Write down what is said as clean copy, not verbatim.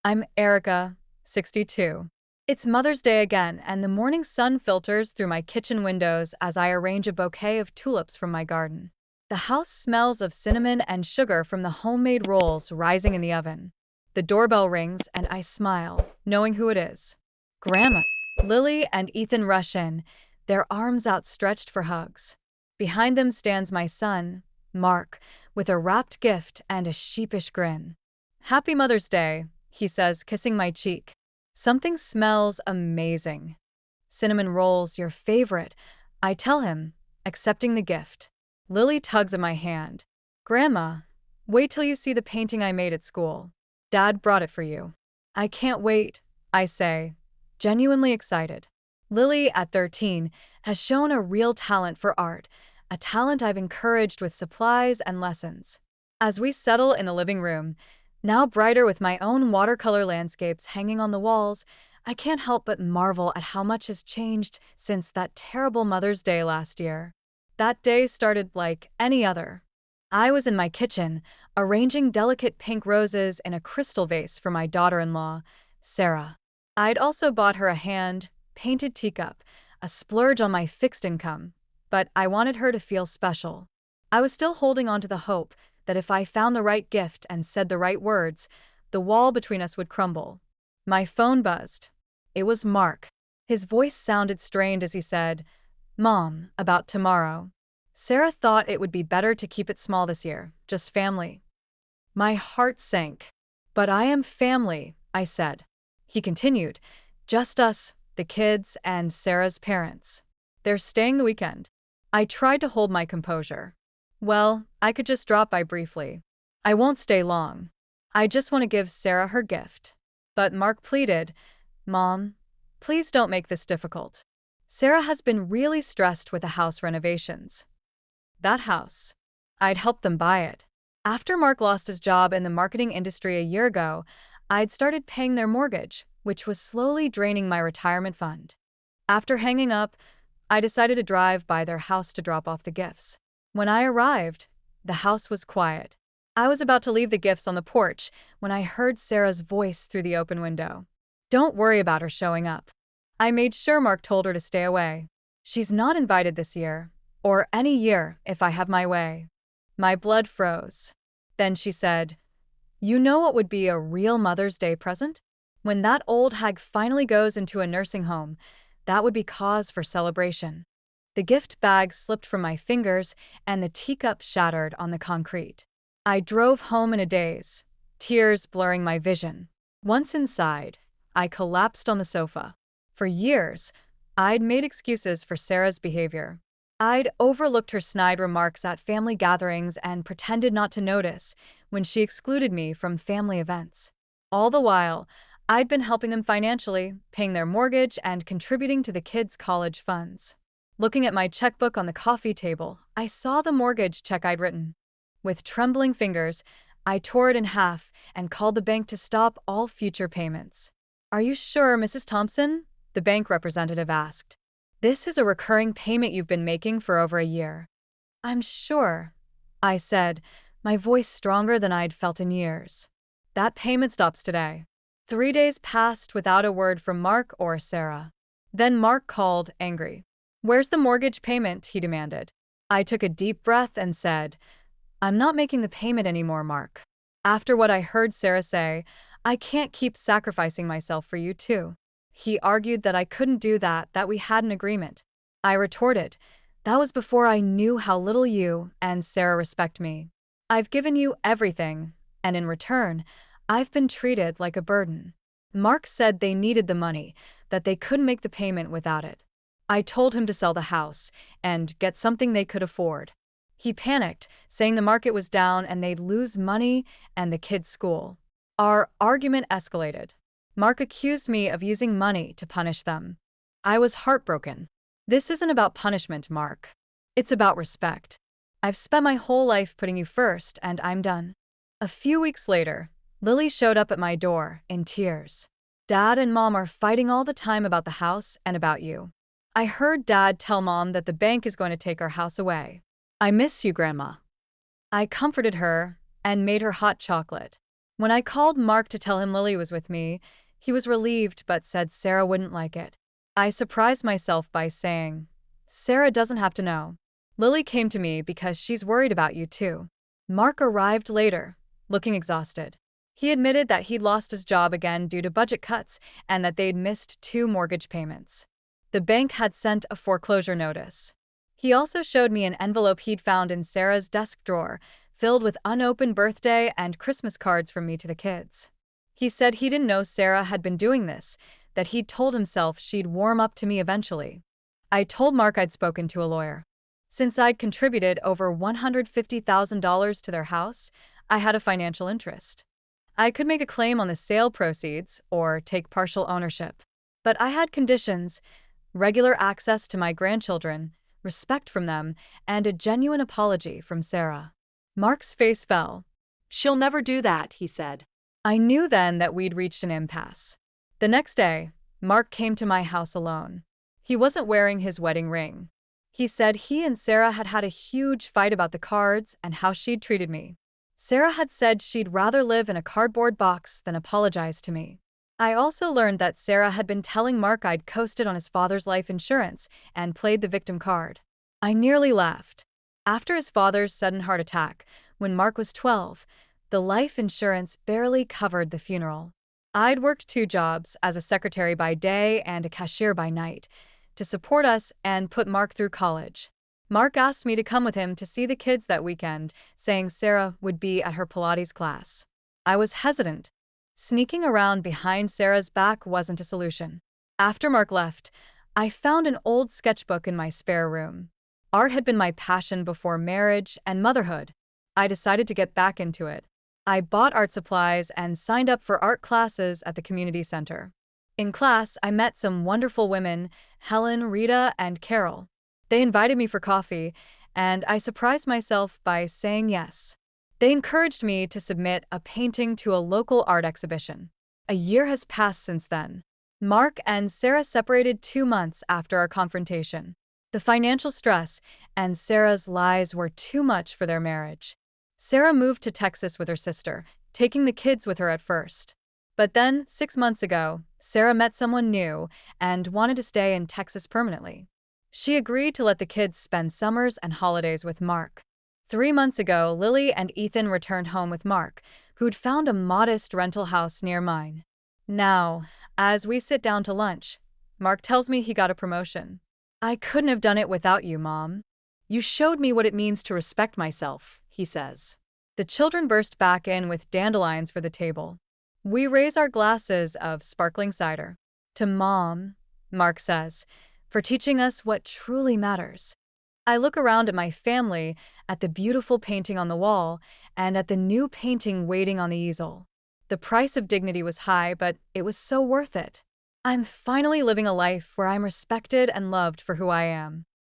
I'm Erica, 62. It's Mother's Day again, and the morning sun filters through my kitchen windows as I arrange a bouquet of tulips from my garden. The house smells of cinnamon and sugar from the homemade rolls rising in the oven. The doorbell rings, and I smile, knowing who it is. Grandma. Lily and Ethan rush in, their arms outstretched for hugs. Behind them stands my son, Mark, with a wrapped gift and a sheepish grin. Happy Mother's Day, he says, kissing my cheek. Something smells amazing. Cinnamon rolls, your favorite, I tell him, accepting the gift. Lily tugs at my hand. Grandma, wait till you see the painting I made at school. Dad brought it for you. I can't wait, I say, genuinely excited. Lily, at 13, has shown a real talent for art, a talent I've encouraged with supplies and lessons. As we settle in the living room, now brighter with my own watercolor landscapes hanging on the walls, I can't help but marvel at how much has changed since that terrible Mother's Day last year. That day started like any other. I was in my kitchen, arranging delicate pink roses in a crystal vase for my daughter-in-law, Sarah. I'd also bought her a hand-painted teacup, a splurge on my fixed income, but I wanted her to feel special. I was still holding on to the hope that if I found the right gift and said the right words, the wall between us would crumble. My phone buzzed. It was Mark. His voice sounded strained as he said, "Mom, about tomorrow. Sarah thought it would be better to keep it small this year, just family." My heart sank. "But I am family," I said. He continued, "Just us, the kids, and Sarah's parents. They're staying the weekend." I tried to hold my composure. "Well, I could just drop by briefly. I won't stay long. I just want to give Sarah her gift." But Mark pleaded, "Mom, please don't make this difficult. Sarah has been really stressed with the house renovations." That house. I'd helped them buy it. After Mark lost his job in the marketing industry a year ago, I'd started paying their mortgage, which was slowly draining my retirement fund. After hanging up, I decided to drive by their house to drop off the gifts. When I arrived, the house was quiet. I was about to leave the gifts on the porch when I heard Sarah's voice through the open window. "Don't worry about her showing up." I made sure Mark told her to stay away. "She's not invited this year, or any year if I have my way." My blood froze. Then she said, "You know what would be a real Mother's Day present? When that old hag finally goes into a nursing home, that would be cause for celebration." The gift bag slipped from my fingers, and the teacup shattered on the concrete. I drove home in a daze, tears blurring my vision. Once inside, I collapsed on the sofa. For years, I'd made excuses for Sarah's behavior. I'd overlooked her snide remarks at family gatherings and pretended not to notice when she excluded me from family events. All the while, I'd been helping them financially, paying their mortgage and contributing to the kids' college funds. Looking at my checkbook on the coffee table, I saw the mortgage check I'd written. With trembling fingers, I tore it in half and called the bank to stop all future payments. "Are you sure, Mrs. Thompson?" the bank representative asked. "This is a recurring payment you've been making for over a year." "I'm sure," I said, my voice stronger than I'd felt in years. "That payment stops today." 3 days passed without a word from Mark or Sarah. Then Mark called, angry. "Where's the mortgage payment?" he demanded. I took a deep breath and said, "I'm not making the payment anymore, Mark. After what I heard Sarah say, I can't keep sacrificing myself for you too." He argued that I couldn't do that we had an agreement. I retorted, "That was before I knew how little you and Sarah respect me. I've given you everything, and in return, I've been treated like a burden." Mark said they needed the money, that they couldn't make the payment without it. I told him to sell the house and get something they could afford. He panicked, saying the market was down and they'd lose money and the kids' school. Our argument escalated. Mark accused me of using money to punish them. I was heartbroken. "This isn't about punishment, Mark. It's about respect. I've spent my whole life putting you first, and I'm done." A few weeks later, Lily showed up at my door, in tears. "Dad and Mom are fighting all the time about the house and about you. I heard Dad tell Mom that the bank is going to take our house away. I miss you, Grandma." I comforted her and made her hot chocolate. When I called Mark to tell him Lily was with me, he was relieved but said Sarah wouldn't like it. I surprised myself by saying, "Sarah doesn't have to know. Lily came to me because she's worried about you too." Mark arrived later, looking exhausted. He admitted that he'd lost his job again due to budget cuts and that they'd missed 2 mortgage payments. The bank had sent a foreclosure notice. He also showed me an envelope he'd found in Sarah's desk drawer, filled with unopened birthday and Christmas cards from me to the kids. He said he didn't know Sarah had been doing this, that he'd told himself she'd warm up to me eventually. I told Mark I'd spoken to a lawyer. Since I'd contributed over $150,000 to their house, I had a financial interest. I could make a claim on the sale proceeds or take partial ownership. But I had conditions: regular access to my grandchildren, respect from them, and a genuine apology from Sarah. Mark's face fell. "She'll never do that," he said. I knew then that we'd reached an impasse. The next day, Mark came to my house alone. He wasn't wearing his wedding ring. He said he and Sarah had had a huge fight about the cards and how she'd treated me. Sarah had said she'd rather live in a cardboard box than apologize to me. I also learned that Sarah had been telling Mark I'd coasted on his father's life insurance and played the victim card. I nearly laughed. After his father's sudden heart attack, when Mark was 12, the life insurance barely covered the funeral. I'd worked 2 jobs, as a secretary by day and a cashier by night, to support us and put Mark through college. Mark asked me to come with him to see the kids that weekend, saying Sarah would be at her Pilates class. I was hesitant. Sneaking around behind Sarah's back wasn't a solution. After Mark left, I found an old sketchbook in my spare room. Art had been my passion before marriage and motherhood. I decided to get back into it. I bought art supplies and signed up for art classes at the community center. In class, I met some wonderful women: Helen, Rita, and Carol. They invited me for coffee, and I surprised myself by saying yes. They encouraged me to submit a painting to a local art exhibition. A year has passed since then. Mark and Sarah separated 2 months after our confrontation. The financial stress and Sarah's lies were too much for their marriage. Sarah moved to Texas with her sister, taking the kids with her at first. But then, 6 months ago, Sarah met someone new and wanted to stay in Texas permanently. She agreed to let the kids spend summers and holidays with Mark. 3 months ago, Lily and Ethan returned home with Mark, who'd found a modest rental house near mine. Now, as we sit down to lunch, Mark tells me he got a promotion. "I couldn't have done it without you, Mom. You showed me what it means to respect myself," he says. The children burst back in with dandelions for the table. We raise our glasses of sparkling cider. "To Mom," Mark says, "for teaching us what truly matters." I look around at my family, at the beautiful painting on the wall, and at the new painting waiting on the easel. The price of dignity was high, but it was so worth it. I'm finally living a life where I'm respected and loved for who I am.